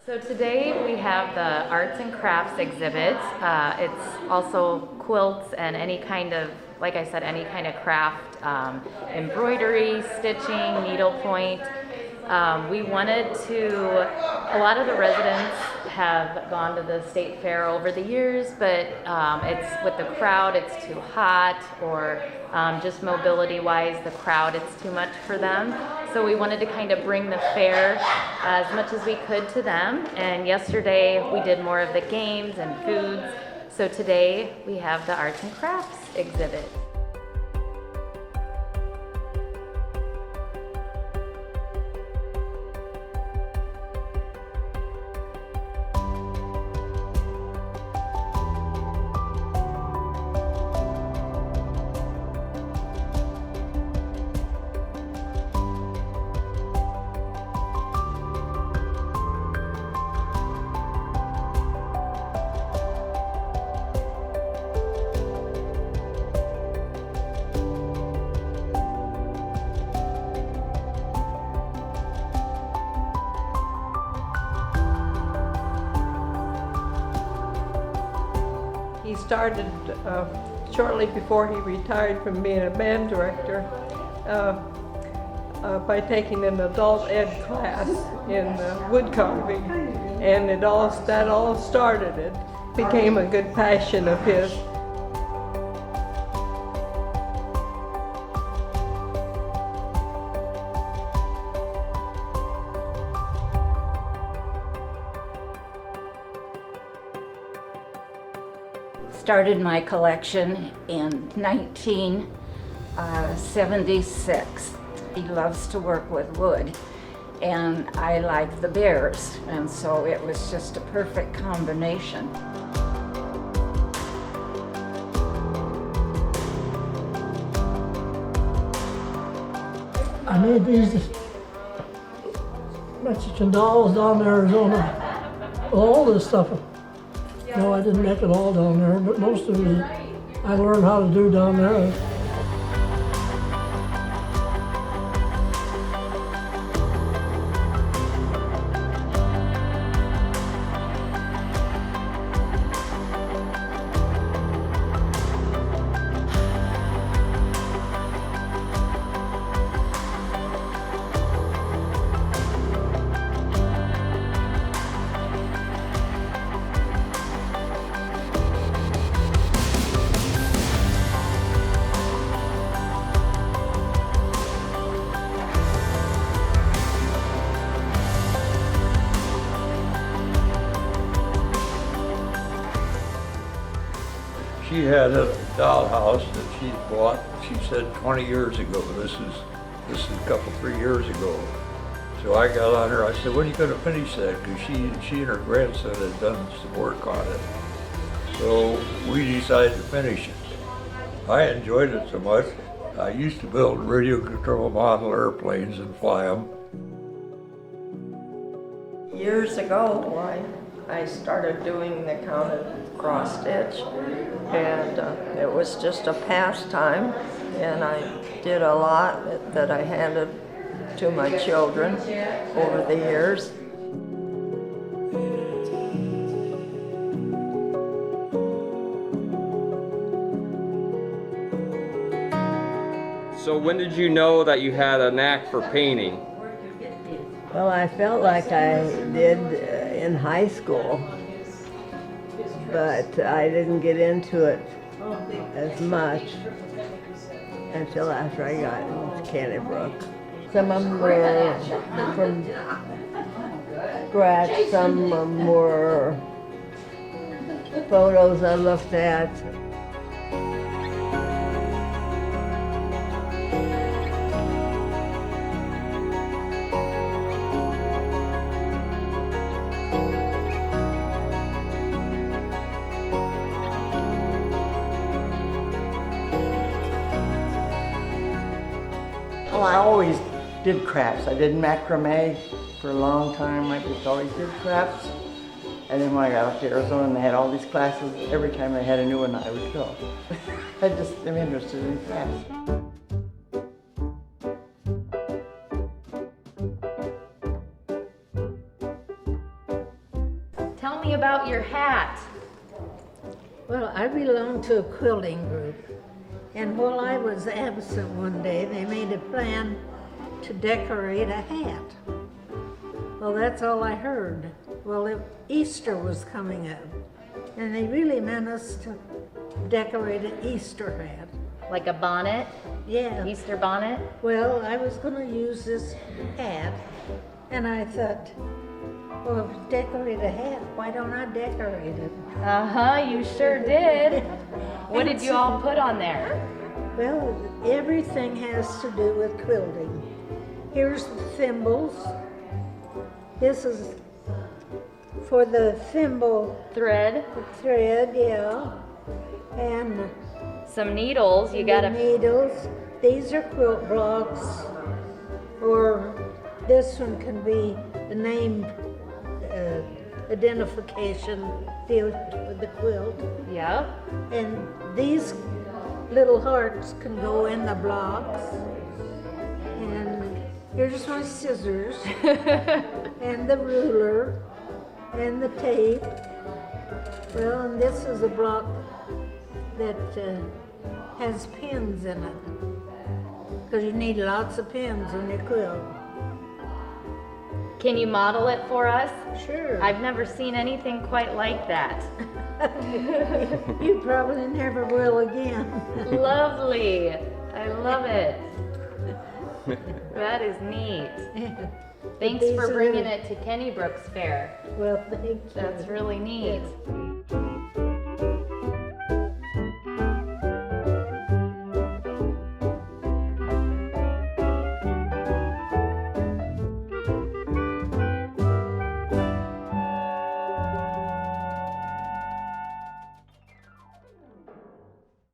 So today we have the arts and crafts exhibit. It's also quilts and any kind of, like I said, any kind of craft, embroidery, stitching, needlepoint. We wanted to, a lot of the residents have gone to the state fair over the years, but it's with the crowd, it's too hot, or just mobility wise, the crowd, it's too much for them. So we wanted to kind of bring the fair as much as we could to them. And yesterday we did more of the games and foods. So today we have the arts and crafts exhibit. He started shortly before he retired from being a band director by taking an adult ed class in wood carving, and that all started it. Became a good passion of his. Started my collection in 1976. He loves to work with wood, and I like the bears, and so it was just a perfect combination. I made these Mexican dolls down in Arizona. All this stuff. No, I didn't make it all down there, but most of it I learned how to do down there. She had a dollhouse that she bought, she said 20 years ago. This is a couple, 3 years ago. So I got on her, I said, when are you gonna finish that? Because she and her grandson had done some work on it. So we decided to finish it. I enjoyed it so much. I used to build radio control model airplanes and fly them. Years ago, I started doing the counted cross stitch, and it was just a pastime, and I did a lot that I handed to my children over the years. So when did you know that you had a knack for painting? Well, I felt like I did in high school, but I didn't get into it as much until after I got into Canny Brook. Some of them were from scratch, some of them were photos I looked at. Well, I always did crafts. I did macrame for a long time. I just always did crafts. And then when I got up to Arizona and they had all these classes, every time they had a new one, I would go. I just am interested in crafts. me about your hat. Well, I belong to a quilting group, and while I was absent one day, they made a plan to decorate a hat. Well, that's all I heard. Well, Easter was coming up, and they really meant us to decorate an Easter hat. Like a bonnet, Yeah. Easter bonnet? Well, I was going to use this hat, and I thought, well, decorate a hat, why don't I decorate it? Uh-huh, you sure did. What did you all put on there? Well, everything has to do with quilting. Here's the thimbles. This is for the thimble Thread, thread, yeah. And some needles, you the gotta, needles. These are quilt blocks. Or this one can be the name identification deal with the quilt. yep. And these little hearts can go in the blocks. And here's my scissors, and the ruler, and the tape. Well, and this is a block that has pins in it, because you need lots of pins on your quilt. Can you model it for us? Sure. I've never seen anything quite like that. You probably never will again. Lovely. I love it. That is neat. Thanks These for are- bringing it to Kenny Brooks Fair. Well, thank you. That's really neat. Yes.